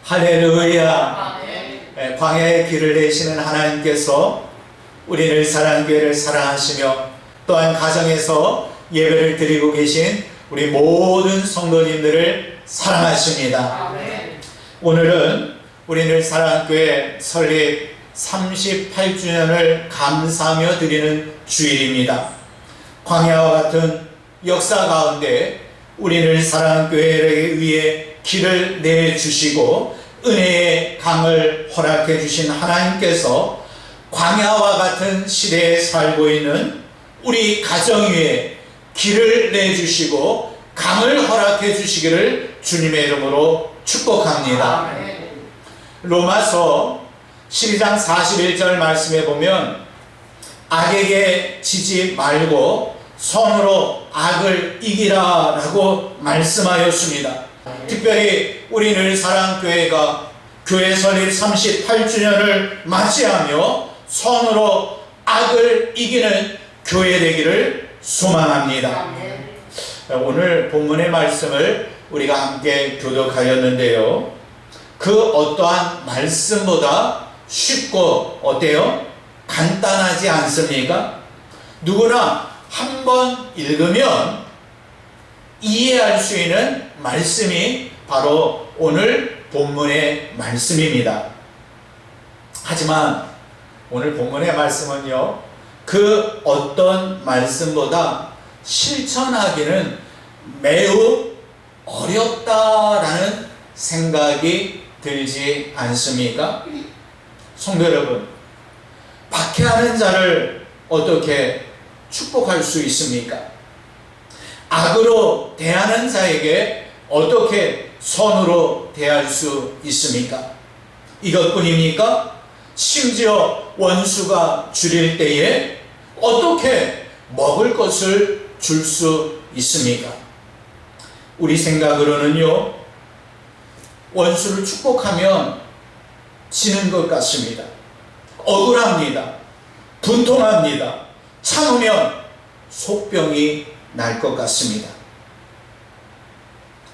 할렐루야. 광야의 길을 내시는 하나님께서 우리를 사랑교회를 사랑하시며 또한 가정에서 예배를 드리고 계신 우리 모든 성도님들을 사랑하십니다. 오늘은 우리를 사랑교회 설립 38주년을 감사하며 드리는 주일입니다. 광야와 같은 역사 가운데 우리를 사랑교회를 위해 길을 내주시고 은혜의 강을 허락해 주신 하나님께서 광야와 같은 시대에 살고 있는 우리 가정 위에 길을 내주시고 강을 허락해 주시기를 주님의 이름으로 축복합니다. 로마서 12장 41절 말씀에 보면 악에게 지지 말고 선으로 악을 이기라 라고 말씀하였습니다. 특별히 우리는 사랑교회가 교회 설립 38주년을 맞이하며 선으로 악을 이기는 교회 되기를 소망합니다. 오늘 본문의 말씀을 우리가 함께 교독하였는데요, 그 어떠한 말씀보다 쉽고 어때요? 간단하지 않습니까? 누구나 한번 읽으면 이해할 수 있는 말씀이 바로 오늘 본문의 말씀입니다. 하지만 오늘 본문의 말씀은요, 그 어떤 말씀보다 실천하기는 매우 어렵다라는 생각이 들지 않습니까? 성도 여러분, 박해하는 자를 어떻게 축복할 수 있습니까? 악으로 대하는 자에게 어떻게 선으로 대할 수 있습니까? 이것뿐입니까? 심지어 원수가 줄일 때에 어떻게 먹을 것을 줄 수 있습니까? 우리 생각으로는요, 원수를 축복하면 지는 것 같습니다. 억울합니다. 분통합니다. 참으면 속병이 날 것 같습니다.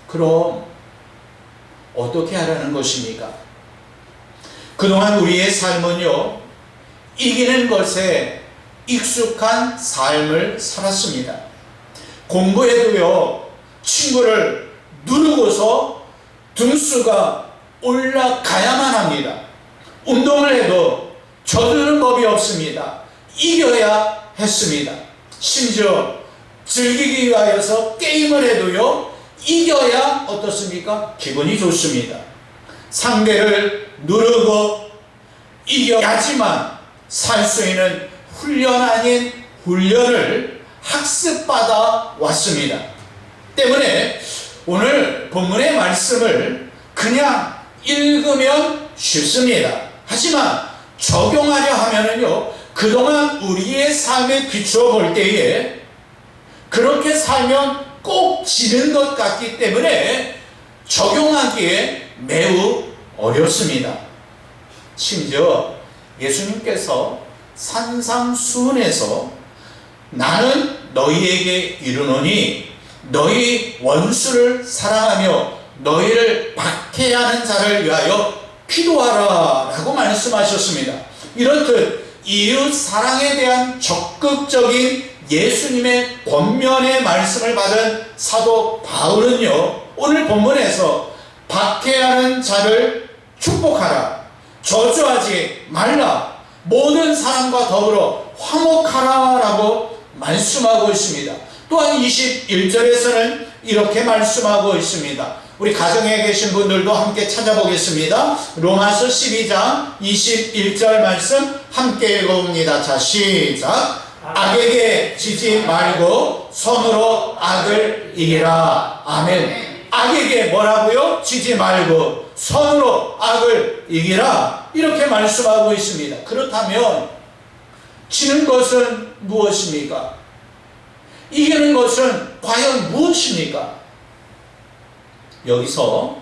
그럼 어떻게 하라는 것입니까? 그동안 우리의 삶은요, 이기는 것에 익숙한 삶을 살았습니다. 공부해도요, 친구를 누르고서 등수가 올라가야만 합니다. 운동을 해도 져드는 법이 없습니다. 이겨야 했습니다. 심지어 즐기기 위하여서 게임을 해도요, 이겨야 어떻습니까? 기분이 좋습니다. 상대를 누르고 이겨야지만 살 수 있는 훈련 아닌 훈련을 학습받아 왔습니다. 때문에 오늘 본문의 말씀을 그냥 읽으면 쉽습니다. 하지만 적용하려 하면은요, 그동안 우리의 삶에 비추어 볼 때에 그렇게 살면 꼭 지는 것 같기 때문에 적용하기에 매우 어렵습니다. 심지어 예수님께서 산상수훈에서 나는 너희에게 이르노니 너희 원수를 사랑하며 너희를 박해하는 자를 위하여 기도하라 라고 말씀하셨습니다. 이렇듯 이웃 사랑에 대한 적극적인 예수님의 권면의 말씀을 받은 사도 바울은요, 오늘 본문에서 박해하는 자를 축복하라, 저주하지 말라, 모든 사람과 더불어 화목하라 라고 말씀하고 있습니다. 또한 21절에서는 이렇게 말씀하고 있습니다. 우리 가정에 계신 분들도 함께 찾아보겠습니다. 로마서 12장 21절 말씀 함께 읽어봅니다. 자, 시작. 악에게 지지 말고 선으로 악을 이기라. 아멘. 악에게 뭐라고요? 지지 말고 선으로 악을 이기라. 이렇게 말씀하고 있습니다. 그렇다면 지는 것은 무엇입니까? 이기는 것은 과연 무엇입니까? 여기서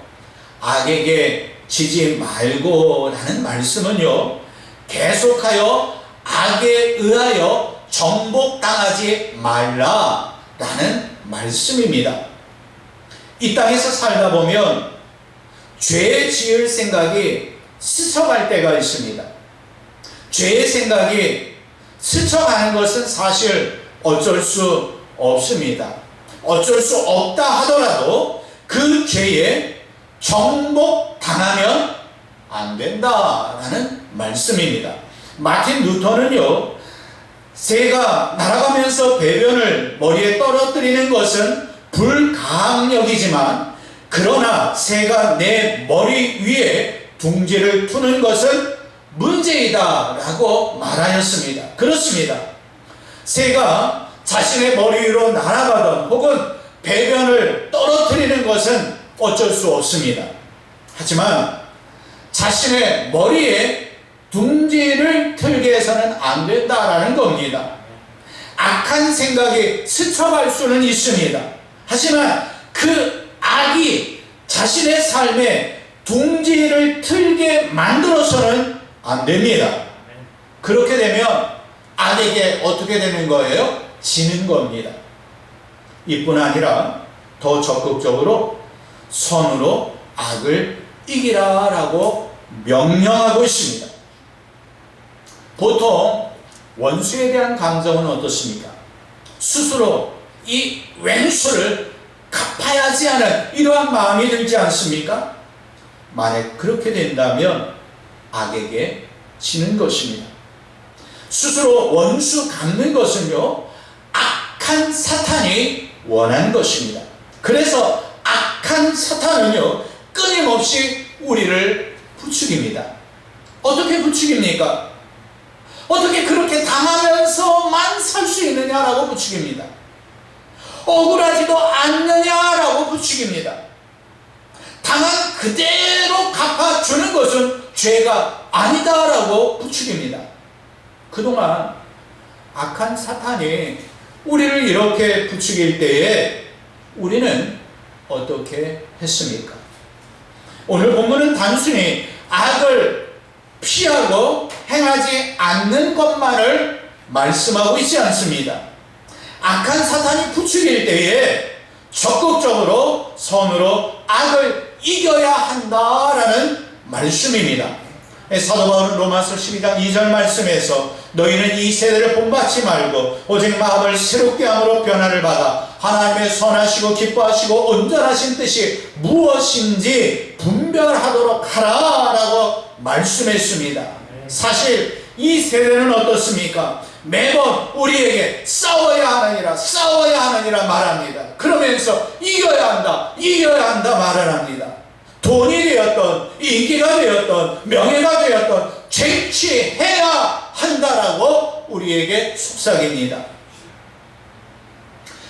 악에게 지지 말고 라는 말씀은요, 계속하여 악에 의하여 정복당하지 말라 라는 말씀입니다. 이 땅에서 살다 보면 죄 지을 생각이 스쳐갈 때가 있습니다. 죄의 생각이 스쳐가는 것은 사실 어쩔 수 없습니다. 어쩔 수 없다 하더라도 그 죄에 정복당하면 안 된다라는 말씀입니다. 마틴 루터는요, 새가 날아가면서 배변을 머리에 떨어뜨리는 것은 불가항력이지만 그러나 새가 내 머리 위에 둥지를 투는 것은 문제이다 라고 말하였습니다. 그렇습니다. 새가 자신의 머리 위로 날아가던 혹은 배변을 떨어뜨리는 것은 어쩔 수 없습니다. 하지만 자신의 머리에 둥지를 틀게 해서는 안 된다라는 겁니다. 악한 생각이 스쳐갈 수는 있습니다. 하지만 그 악이 자신의 삶에 둥지를 틀게 만들어서는 안 됩니다. 그렇게 되면 악에게 어떻게 되는 거예요? 지는 겁니다. 이뿐 아니라 더 적극적으로 선으로 악을 이기라 라고 명령하고 있습니다. 보통 원수에 대한 감정은 어떻습니까? 스스로 이 왼수를 갚아야지 하는 이러한 마음이 들지 않습니까? 만약 그렇게 된다면 악에게 지는 것입니다. 스스로 원수 갚는 것은요, 악한 사탄이 원하는 것입니다. 그래서 악한 사탄은요, 끊임없이 우리를 부추깁니다. 어떻게 부추깁니까? 어떻게 그렇게 당하면서만 살 수 있느냐라고 부추깁니다. 억울하지도 않느냐라고 부추깁니다. 당한 그대로 갚아주는 것은 죄가 아니다라고 부추깁니다. 그동안 악한 사탄이 우리를 이렇게 부추길 때에 우리는 어떻게 했습니까? 오늘 본문은 단순히 악을 피하고 행하지 않는 것만을 말씀하고 있지 않습니다. 악한 사탄이 부추길 때에 적극적으로 선으로 악을 이겨야 한다라는 말씀입니다. 사도 바울은 로마서 12장 2절 말씀에서 너희는 이 세대를 본받지 말고 오직 마음을 새롭게 함으로 변화를 받아 하나님의 선하시고 기뻐하시고 온전하신 뜻이 무엇인지 분별하도록 하라 라고 말씀했습니다. 사실 이 세대는 어떻습니까? 매번 우리에게 싸워야 하느니라 말합니다. 그러면서 이겨야 한다 말을 합니다. 돈이 되었던 인기가 되었던 명예가 되었던 쟁취해야 한다라고 우리에게 속삭입니다.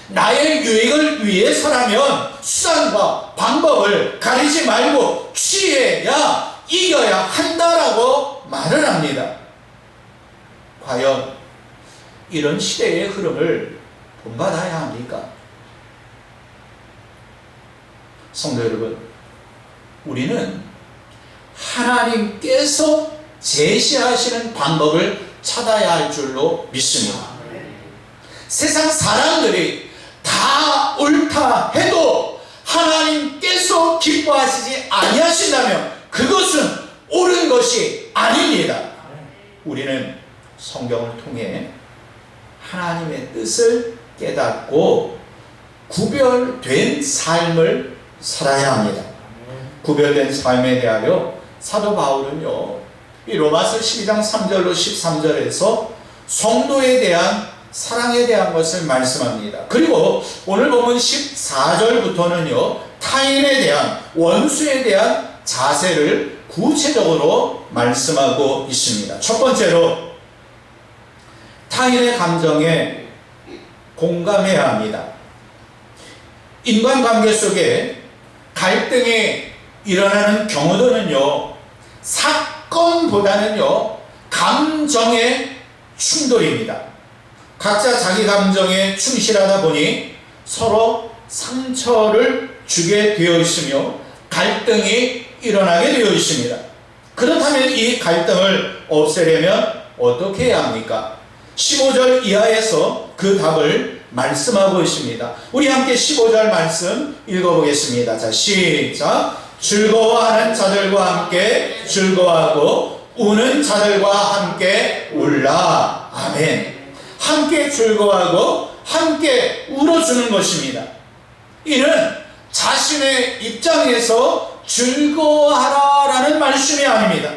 나의 유익을 위해서라면 수단과 방법을 가리지 말고 취해야 이겨야 한다라고 말을 합니다. 과연 이런 시대의 흐름을 본받아야 합니까? 성도 여러분, 우리는 하나님께서 제시하시는 방법을 찾아야 할 줄로 믿습니다. 세상 사람들이 다 옳다 해도 하나님께서 기뻐하시지 아니하신다면 그것은 옳은 것이 아닙니다. 우리는 성경을 통해 하나님의 뜻을 깨닫고 구별된 삶을 살아야 합니다. 구별된 삶에 대하여 사도 바울은요, 이 로마서 12장 3절로 13절에서 성도에 대한 사랑에 대한 것을 말씀합니다. 그리고 오늘 보면 14절부터는요, 타인에 대한, 원수에 대한 자세를 구체적으로 말씀하고 있습니다. 첫 번째로 타인의 감정에 공감해야 합니다. 인간관계 속에 갈등이 일어나는 경우도는요, 사건보다는요, 감정의 충돌입니다. 각자 자기 감정에 충실하다 보니 서로 상처를 주게 되어 있으며 갈등이 일어나게 되어 있습니다. 그렇다면 이 갈등을 없애려면 어떻게 해야 합니까? 15절 이하에서 그 답을 말씀하고 있습니다. 우리 함께 15절 말씀 읽어보겠습니다. 자, 시작. 즐거워하는 자들과 함께 즐거워하고 우는 자들과 함께 울라. 아멘. 함께 즐거워하고 함께 울어주는 것입니다. 이는 자신의 입장에서 즐거워하라라는 말씀이 아닙니다.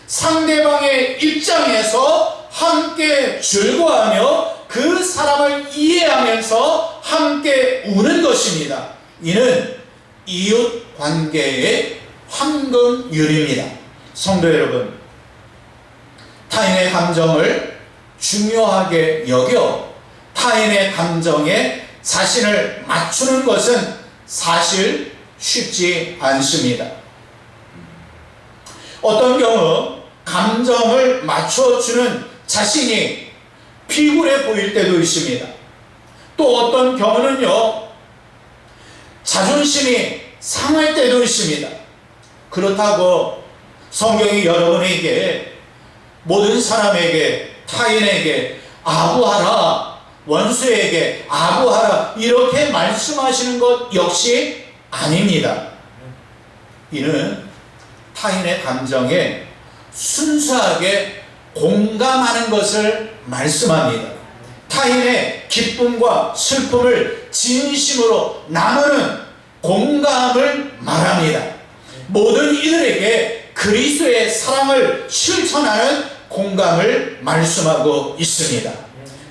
상대방의 입장에서 함께 즐거워하며 그 사람을 이해하면서 함께 우는 것입니다. 이는 이웃 관계의 황금률입니다. 성도 여러분, 타인의 감정을 중요하게 여겨 타인의 감정에 자신을 맞추는 것은 사실 쉽지 않습니다. 어떤 경우 감정을 맞춰주는 자신이 피곤해 보일 때도 있습니다. 또 어떤 경우는요, 자존심이 상할 때도 있습니다. 그렇다고 성경이 여러분에게, 모든 사람에게, 타인에게 아부하라, 원수에게 아부하라 이렇게 말씀하시는 것 역시 아닙니다. 이는 타인의 감정에 순수하게 공감하는 것을 말씀합니다. 타인의 기쁨과 슬픔을 진심으로 나누는 공감을 말합니다. 모든 이들에게 그리스도의 사랑을 실천하는 공감을 말씀하고 있습니다.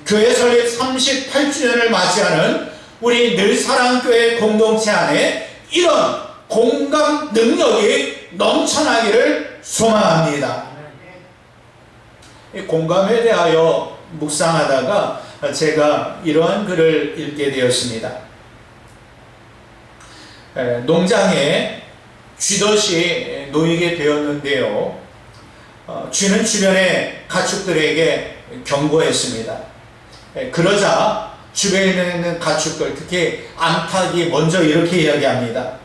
교회 설립 38주년을 맞이하는 우리 늘사랑교회 공동체 안에 이런 공감 능력이 넘쳐나기를 소망합니다. 이 공감에 대하여 묵상하다가 제가 이러한 글을 읽게 되었습니다. 농장에 쥐덫이 놓이게 되었는데요, 쥐는 주변의 가축들에게 경고했습니다. 그러자 주변에 있는 가축들, 특히 암탉이 먼저 이렇게 이야기합니다.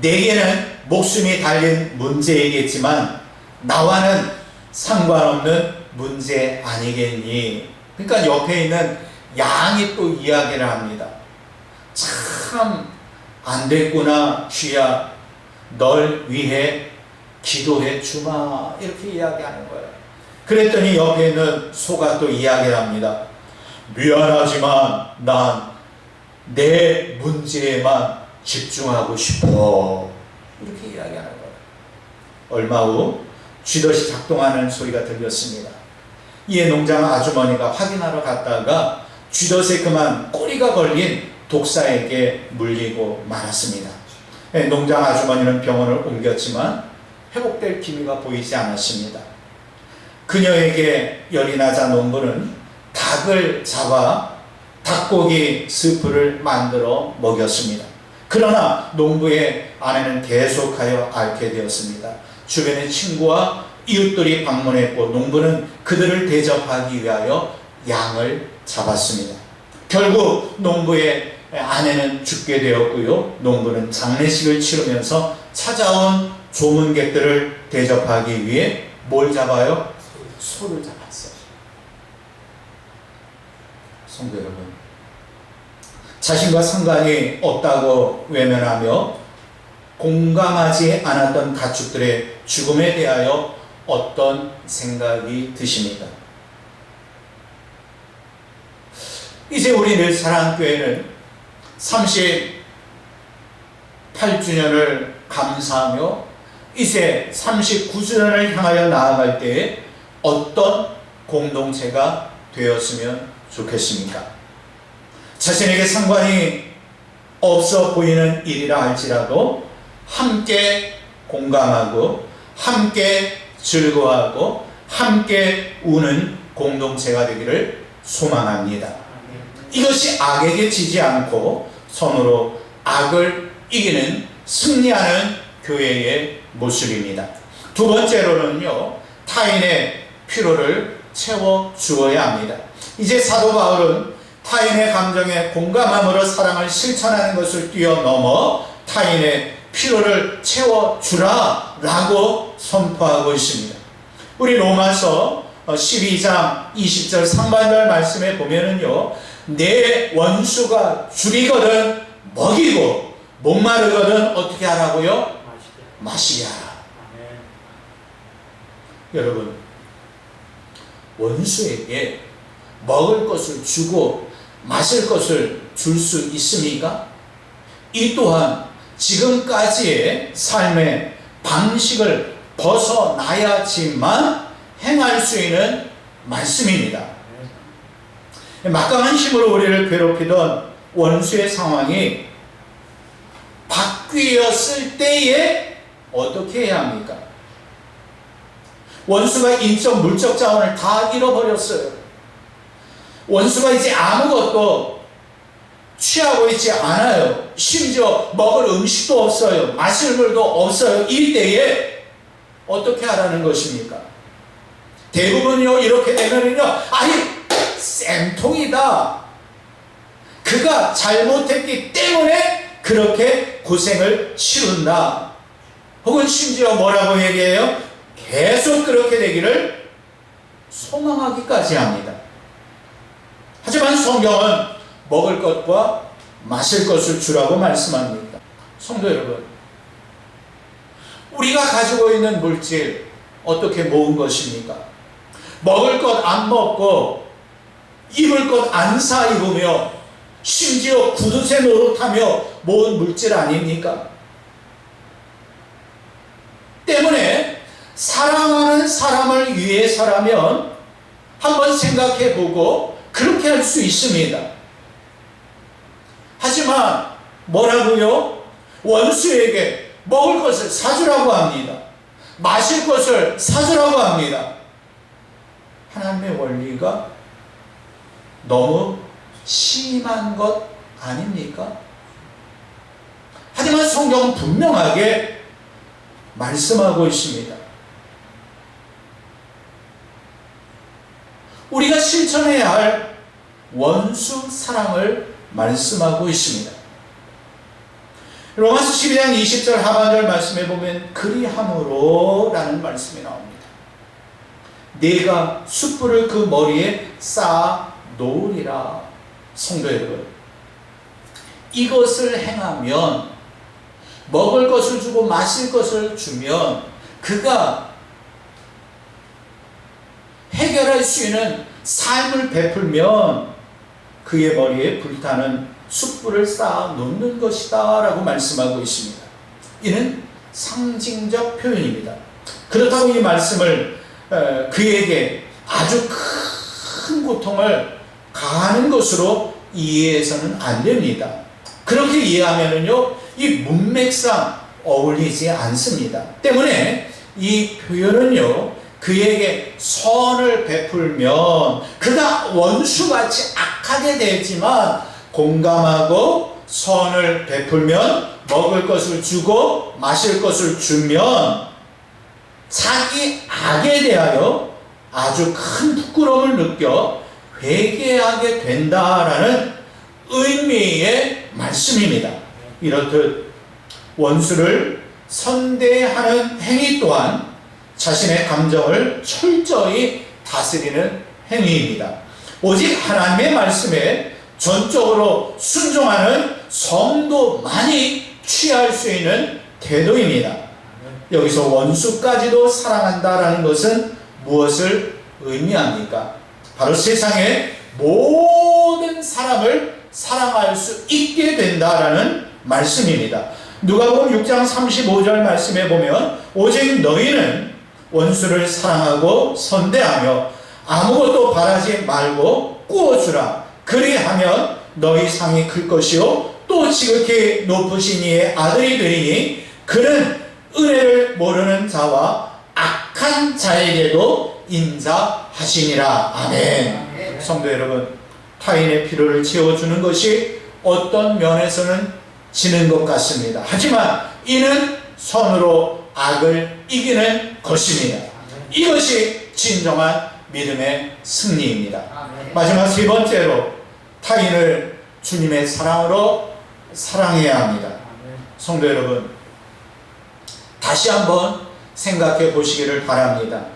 내게는 목숨이 달린 문제이겠지만 나와는 상관없는 문제 아니겠니? 그러니까 옆에 있는 양이 또 이야기를 합니다. 참 안됐구나 쥐야, 널 위해 기도해 주마, 이렇게 이야기하는 거예요. 그랬더니 옆에 있는 소가 또 이야기를 합니다. 미안하지만 난 내 문제에만 집중하고 싶어, 이렇게 이야기하는 거예요. 얼마 후 쥐덫이 작동하는 소리가 들렸습니다. 이에 농장 아주머니가 확인하러 갔다가 쥐덫에 그만 꼬리가 걸린 독사에게 물리고 말았습니다. 농장 아주머니는 병원을 옮겼지만 회복될 기미가 보이지 않았습니다. 그녀에게 열이 나자 농부는 닭을 잡아 닭고기 스프를 만들어 먹였습니다. 그러나 농부의 아내는 계속하여 앓게 되었습니다. 주변의 친구와 이웃들이 방문했고 농부는 그들을 대접하기 위하여 양을 잡았습니다. 결국 농부의 아내는 죽게 되었고요, 농부는 장례식을 치르면서 찾아온 조문객들을 대접하기 위해 뭘 잡아요? 소를 잡았어요. 성도 여러분, 자신과 상관이 없다고 외면하며 공감하지 않았던 가축들의 죽음에 대하여 어떤 생각이 드십니까? 이제 우리 늘사랑교회는 38주년을 감사하며 이제 39주년을 향하여 나아갈 때에 어떤 공동체가 되었으면 좋겠습니까? 자신에게 상관이 없어 보이는 일이라 할지라도 함께 공감하고 함께 즐거워하고 함께 우는 공동체가 되기를 소망합니다. 이것이 악에게 지지 않고 선으로 악을 이기는 승리하는 교회의 모습입니다. 두 번째로는요, 타인의 필요를 채워주어야 합니다. 이제 사도 바울은 타인의 감정에 공감함으로 사랑을 실천하는 것을 뛰어넘어 타인의 필요를 채워주라 라고 선포하고 있습니다. 우리 로마서 12장 20절 상반절 말씀에 보면은요, 내 원수가 줄이거든 먹이고 목마르거든 어떻게 하라고요? 마시게 하라. 여러분, 원수에게 먹을 것을 주고 마실 것을 줄 수 있습니까? 이 또한 지금까지의 삶의 방식을 벗어나야지만 행할 수 있는 말씀입니다. 막강한 힘으로 우리를 괴롭히던 원수의 상황이 바뀌었을 때에 어떻게 해야 합니까? 원수가 인적, 물적 자원을 다 잃어버렸어요. 원수가 이제 아무것도 취하고 있지 않아요. 심지어 먹을 음식도 없어요. 마실 물도 없어요. 이때에 어떻게 하라는 것입니까? 대부분요, 이렇게 되면은요, 아니, 쌤통이다. 그가 잘못했기 때문에 그렇게 고생을 치른다. 혹은 심지어 뭐라고 얘기해요? 계속 그렇게 되기를 소망하기까지 합니다. 하지만 성경은 먹을 것과 마실 것을 주라고 말씀합니다. 성도 여러분, 우리가 가지고 있는 물질 어떻게 모은 것입니까? 먹을 것 안 먹고 입을 것 안 사 입으며 심지어 구두쇠 노릇하며 모은 물질 아닙니까? 때문에 사랑하는 사람을 위해서라면 한번 생각해보고 그렇게 할 수 있습니다. 하지만 뭐라고요? 원수에게 먹을 것을 사주라고 합니다. 마실 것을 사주라고 합니다. 하나님의 원리가 너무 심한 것 아닙니까? 하지만 성경은 분명하게 말씀하고 있습니다. 우리가 실천해야 할 원수 사랑을 말씀하고 있습니다. 로마서 12장 20절 하반절 말씀에 보면 그리함으로 라는 말씀이 나옵니다. 내가 숯불을 그 머리에 쌓아 놓으리라. 성도 여러분, 이것을 행하면, 먹을 것을 주고 마실 것을 주면 그가 해결할 수 있는 삶을 베풀면 그의 머리에 불타는 숯불을 쌓아 놓는 것이다 라고 말씀하고 있습니다. 이는 상징적 표현입니다. 그렇다고 이 말씀을 그에게 아주 큰 고통을 가하는 것으로 이해해서는 안 됩니다. 그렇게 이해하면은요, 이 문맥상 어울리지 않습니다. 때문에 이 표현은요, 그에게 선을 베풀면 그가 원수같이 악하게 되지만 공감하고 선을 베풀면, 먹을 것을 주고 마실 것을 주면 자기 악에 대하여 아주 큰 부끄러움을 느껴 회개하게 된다라는 의미의 말씀입니다. 이렇듯 원수를 선대하는 행위 또한 자신의 감정을 철저히 다스리는 행위입니다. 오직 하나님의 말씀에 전적으로 순종하는 성도만이 취할 수 있는 태도입니다. 여기서 원수까지도 사랑한다라는 것은 무엇을 의미합니까? 바로 세상의 모든 사람을 사랑할 수 있게 된다라는 말씀입니다. 누가복음 6장 35절 말씀에 보면 오직 너희는 원수를 사랑하고 선대하며 아무것도 바라지 말고 꾸어주라. 그리하면 너희 상이 클 것이요 또 지극히 높으신 이의 아들이 되리니 그는 은혜를 모르는 자와 악한 자에게도 인자하시니라. 아멘. 성도 여러분, 타인의 필요를 채워주는 것이 어떤 면에서는 지는 것 같습니다. 하지만 이는 선으로 악을 이기는 것입니다. 이것이 진정한 믿음의 승리입니다. 마지막 세 번째로 타인을 주님의 사랑으로 사랑해야 합니다. 성도 여러분, 다시 한번 생각해 보시기를 바랍니다.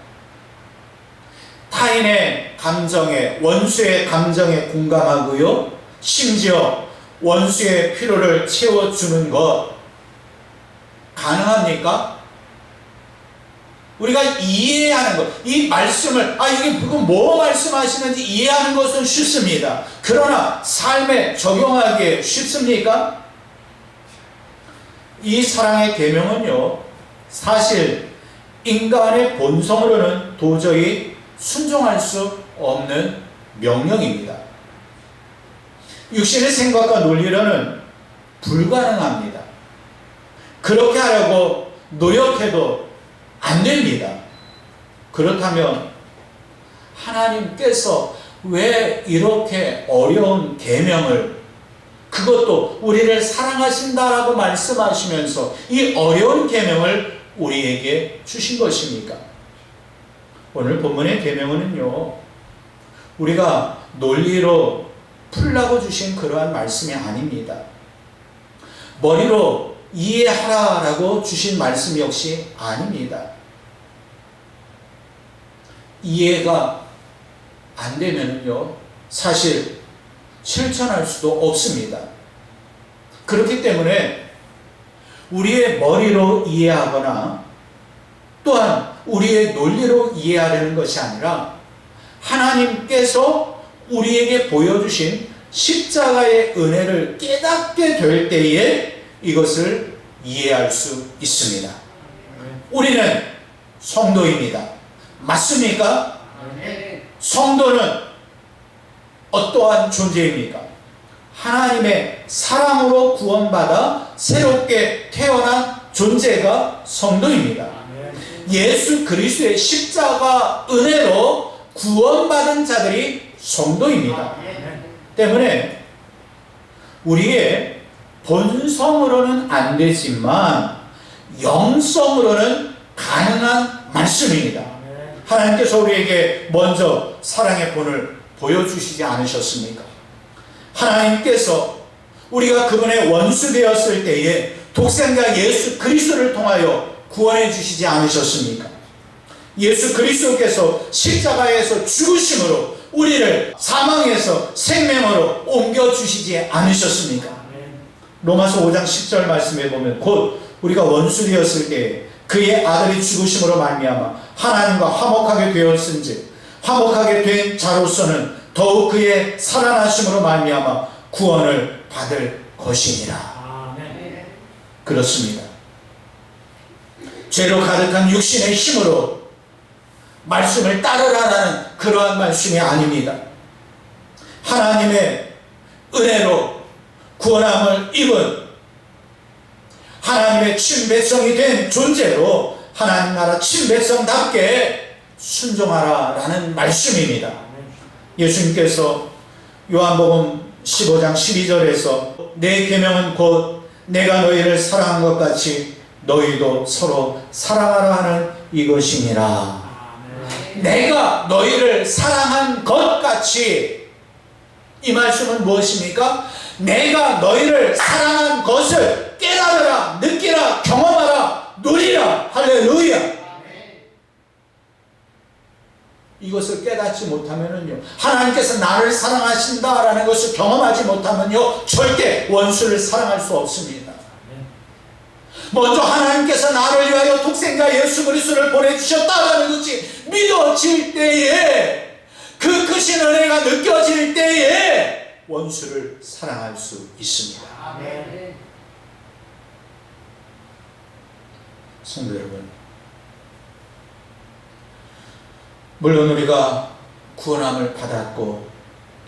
타인의 감정에, 원수의 감정에 공감하고요, 심지어 원수의 필요를 채워주는 것 가능합니까? 우리가 이해하는 것, 이 말씀을 이게 뭐 말씀하시는지 이해하는 것은 쉽습니다. 그러나 삶에 적용하기에 쉽습니까? 이 사랑의 계명은요, 사실 인간의 본성으로는 도저히 순종할 수 없는 명령입니다. 육신의 생각과 논리로는 불가능합니다. 그렇게 하려고 노력해도 안 됩니다. 그렇다면 하나님께서 왜 이렇게 어려운 계명을, 그것도 우리를 사랑하신다라고 말씀하시면서 이 어려운 계명을 우리에게 주신 것입니까? 오늘 본문의 계명은요, 우리가 논리로 풀라고 주신 그러한 말씀이 아닙니다. 머리로 이해하라라고 주신 말씀 역시 아닙니다. 이해가 안 되면요, 사실 실천할 수도 없습니다. 그렇기 때문에 우리의 머리로 이해하거나 또한 우리의 논리로 이해하려는 것이 아니라 하나님께서 우리에게 보여주신 십자가의 은혜를 깨닫게 될 때에 이것을 이해할 수 있습니다. 우리는 성도입니다. 맞습니까? 성도는 어떠한 존재입니까? 하나님의 사랑으로 구원받아 새롭게 태어난 존재가 성도입니다. 예수 그리스도의 십자가 은혜로 구원받은 자들이 성도입니다. 때문에 우리의 본성으로는 안 되지만 영성으로는 가능한 말씀입니다. 하나님께서 우리에게 먼저 사랑의 본을 보여주시지 않으셨습니까? 하나님께서 우리가 그분의 원수 되었을 때에 독생자 예수 그리스도를 통하여 구원해 주시지 않으셨습니까? 예수 그리스도께서 십자가에서 죽으심으로 우리를 사망에서 생명으로 옮겨주시지 않으셨습니까? 로마서 5장 10절 말씀에 보면 곧 우리가 원수 되었을 때 그의 아들이 죽으심으로 말미암아 하나님과 화목하게 되었은즉 화목하게 된 자로서는 더욱 그의 살아나심으로 말미암아 구원을 받을 것이니라. 그렇습니다. 죄로 가득한 육신의 힘으로 말씀을 따르라라는 그러한 말씀이 아닙니다. 하나님의 은혜로 구원함을 입은 하나님의 친백성이 된 존재로 하나님 나라 친백성답게 순종하라라는 말씀입니다. 예수님께서 요한복음 15장 12절에서 내 계명은 곧 내가 너희를 사랑한 것 같이 너희도 서로 사랑하라 하는 이것이니라. 내가 너희를 사랑한 것 같이, 이 말씀은 무엇입니까? 내가 너희를 사랑한 것을 깨달으라, 느끼라, 경험하라, 누리라. 할렐루야. 이것을 깨닫지 못하면요, 하나님께서 나를 사랑하신다라는 것을 경험하지 못하면요, 절대 원수를 사랑할 수 없습니다. 먼저 하나님께서 나를 위하여 독생자 예수 그리스도를 보내주셨다라는 것이 믿어질 때에, 그 크신 은혜가 느껴질 때에 원수를 사랑할 수 있습니다. 아멘. 성도 여러분, 물론 우리가 구원함을 받았고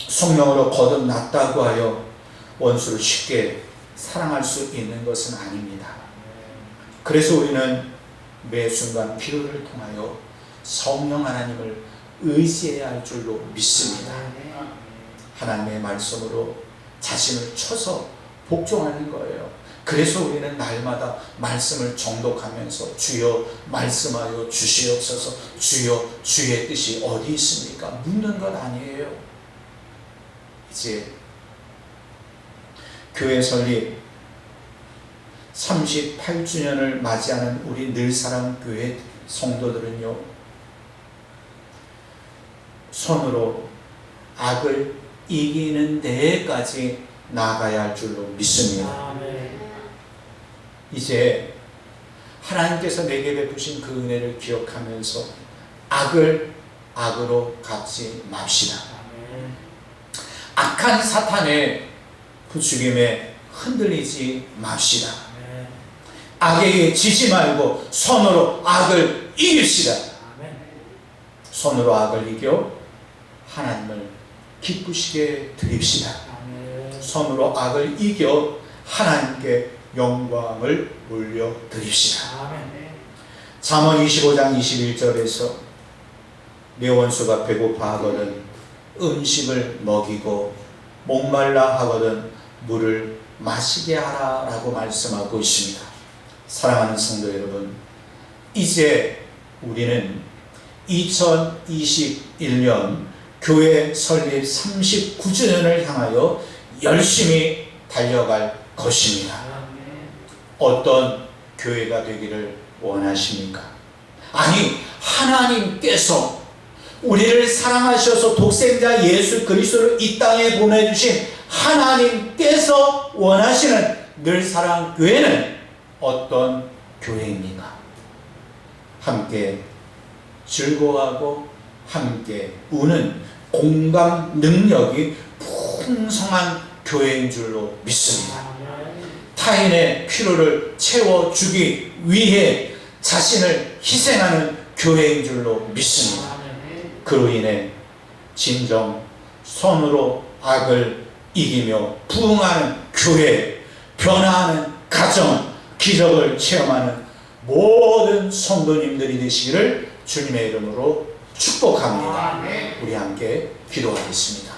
성령으로 거듭났다고 하여 원수를 쉽게 사랑할 수 있는 것은 아닙니다. 그래서 우리는 매 순간 필요를 통하여 성령 하나님을 의지해야 할 줄로 믿습니다. 하나님의 말씀으로 자신을 쳐서 복종하는 거예요. 그래서 우리는 날마다 말씀을 정독하면서 주여 말씀하여 주시옵소서, 주여 주의 뜻이 어디 있습니까? 묻는 것 아니에요. 이제 교회 설립 38주년을 맞이하는 우리 늘사랑교회 성도들은요, 손으로 악을 이기는 데까지 나아가야 할 줄로 믿습니다. 이제 하나님께서 내게 베푸신 그 은혜를 기억하면서 악을 악으로 갚지 맙시다. 악한 사탄의 부추김에 흔들리지 맙시다. 악에게 지지 말고 손으로 악을 이깁시다. 손으로 악을 이겨 하나님을 기쁘시게 드립시다. 손으로 악을 이겨 하나님께 영광을 올려드립시다. 잠언 25장 21절에서 내 원수가 배고파하거든 음식을 먹이고 목말라 하거든 물을 마시게 하라 라고 말씀하고 있습니다. 사랑하는 성도 여러분, 이제 우리는 2021년 교회 설립 39주년을 향하여 열심히 달려갈 것입니다. 어떤 교회가 되기를 원하십니까? 아니, 하나님께서 우리를 사랑하셔서 독생자 예수 그리스도를 이 땅에 보내주신 하나님께서 원하시는 늘사랑교회는 어떤 교회입니까? 함께 즐거워하고 함께 우는 공감 능력이 풍성한 교회인 줄로 믿습니다. 타인의 필요를 채워주기 위해 자신을 희생하는 교회인 줄로 믿습니다. 그로 인해 진정 손으로 악을 이기며 부흥하는 교회, 변화하는 가정, 기적을 체험하는 모든 성도님들이 되시기를 주님의 이름으로 축복합니다. 우리 함께 기도하겠습니다.